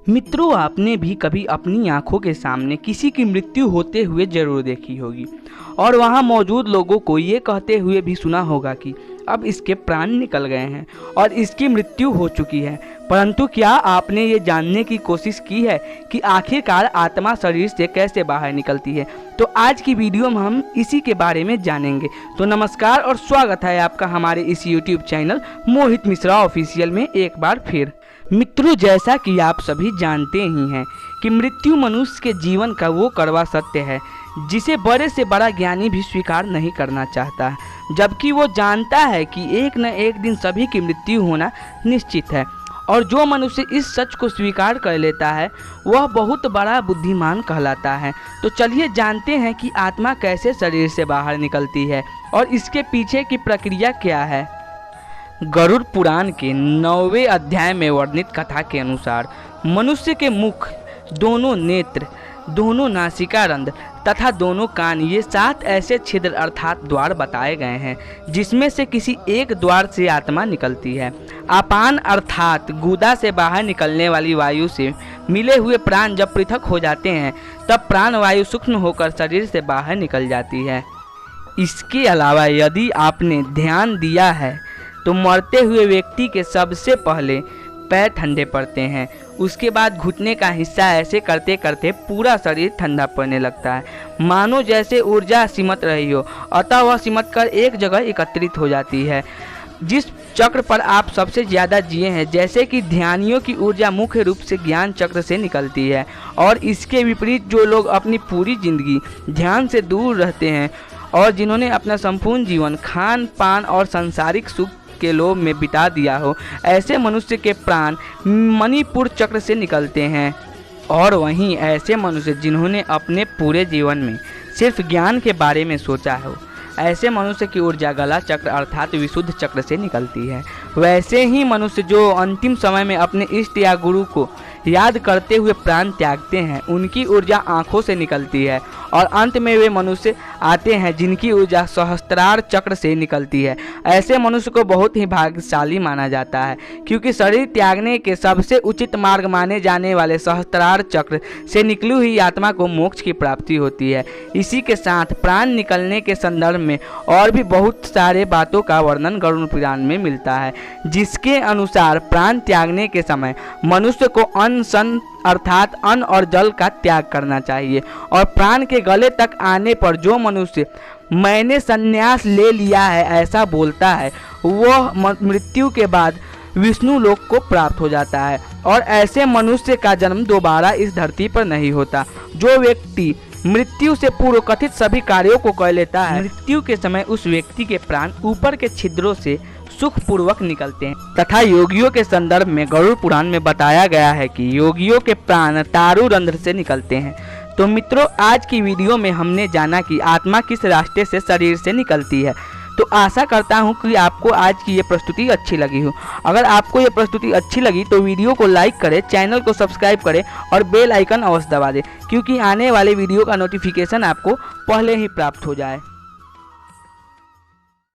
मित्रों, आपने भी कभी अपनी आंखों के सामने किसी की मृत्यु होते हुए जरूर देखी होगी और वहां मौजूद लोगों को ये कहते हुए भी सुना होगा कि अब इसके प्राण निकल गए हैं और इसकी मृत्यु हो चुकी है। परंतु क्या आपने ये जानने की कोशिश की है कि आखिरकार आत्मा शरीर से कैसे बाहर निकलती है? तो आज की वीडियो में हम इसी के बारे में जानेंगे। तो नमस्कार और स्वागत है आपका हमारे इस YouTube चैनल मोहित मिश्रा ऑफिशियल में एक बार फिर। मित्रों, जैसा कि आप सभी जानते ही हैं कि मृत्यु मनुष्य के जीवन का वो कड़वा सत्य है जिसे बड़े से बड़ा ज्ञानी भी स्वीकार नहीं करना चाहता है, जबकि वो जानता है कि एक न एक दिन सभी की मृत्यु होना निश्चित है। और जो मनुष्य इस सच को स्वीकार कर लेता है वह बहुत बड़ा बुद्धिमान कहलाता है। तो चलिए जानते हैं कि आत्मा कैसे शरीर से बाहर निकलती है और इसके पीछे की प्रक्रिया क्या है। गरुड़ पुराण के 9वें अध्याय में वर्णित कथा के अनुसार मनुष्य के मुख, दोनों नेत्र, दोनों नासिका रंध्र तथा दोनों कान, ये 7 ऐसे छिद्र अर्थात द्वार बताए गए हैं जिसमें से किसी एक द्वार से आत्मा निकलती है। अपान अर्थात गुदा से बाहर निकलने वाली वायु से मिले हुए प्राण जब पृथक हो जाते हैं तब प्राण वायु सूक्ष्म होकर शरीर से बाहर निकल जाती है। इसके अलावा यदि आपने ध्यान दिया है तो मरते हुए व्यक्ति के सबसे पहले पैर ठंडे पड़ते हैं, उसके बाद घुटने का हिस्सा ऐसे करते करते पूरा शरीर ठंडा पड़ने लगता है, मानो जैसे ऊर्जा सिमट रही हो, अतः वह सिमट कर एक जगह एकत्रित हो जाती है। जिस चक्र पर आप सबसे ज़्यादा जिए हैं, जैसे कि ध्यानियों की ऊर्जा मुख्य रूप से ज्ञान चक्र से निकलती है, और इसके विपरीत जो लोग अपनी पूरी जिंदगी ध्यान से दूर रहते हैं और जिन्होंने अपना संपूर्ण जीवन खान पान और सांसारिक सुख के लोभ में बिता दिया हो, ऐसे मनुष्य के प्राण मणिपुर चक्र से निकलते हैं। और वहीं ऐसे मनुष्य जिन्होंने अपने पूरे जीवन में सिर्फ ज्ञान के बारे में सोचा हो, ऐसे मनुष्य की ऊर्जा गला चक्र अर्थात विशुद्ध चक्र से निकलती है। वैसे ही मनुष्य जो अंतिम समय में अपने इष्ट या गुरु को याद करते हुए प्राण त्यागते हैं, उनकी ऊर्जा आँखों से निकलती है। और अंत में वे मनुष्य आते हैं जिनकी ऊर्जा सहस्त्रार चक्र से निकलती है। ऐसे मनुष्य को बहुत ही भाग्यशाली माना जाता है, क्योंकि शरीर त्यागने के सबसे उचित मार्ग माने जाने वाले सहस्त्रार चक्र से निकली हुई आत्मा को मोक्ष की प्राप्ति होती है। इसी के साथ प्राण निकलने के संदर्भ में और भी बहुत सारे बातों का वर्णन गरुड़ पुराण में मिलता है, जिसके अनुसार प्राण त्यागने के समय मनुष्य को अन्न सन अर्थात अन्न और जल का त्याग करना चाहिए। और प्राण के गले तक आने पर जो मनुष्य मैंने संन्यास ले लिया है ऐसा बोलता है, वह मृत्यु के बाद विष्णु लोक को प्राप्त हो जाता है और ऐसे मनुष्य का जन्म दोबारा इस धरती पर नहीं होता। जो व्यक्ति मृत्यु से पूर्व कथित सभी कार्यों को कर लेता है, मृत्यु के समय उस व्यक्ति के प्राण ऊपर के छिद्रों से सुखपूर्वक निकलते हैं। तथा योगियों के संदर्भ में गरुड़ पुराण में बताया गया है कि योगियों के प्राण तारु रंध्र से निकलते हैं। तो मित्रों, आज की वीडियो में हमने जाना कि आत्मा किस रास्ते से शरीर से निकलती है। तो आशा करता हूं कि आपको आज की ये प्रस्तुति अच्छी लगी हो। अगर आपको ये प्रस्तुति अच्छी लगी तो वीडियो को लाइक करें, चैनल को सब्सक्राइब करें और बेल आइकन अवश्य दबा दें, क्योंकि आने वाले वीडियो का नोटिफिकेशन आपको पहले ही प्राप्त हो जाए।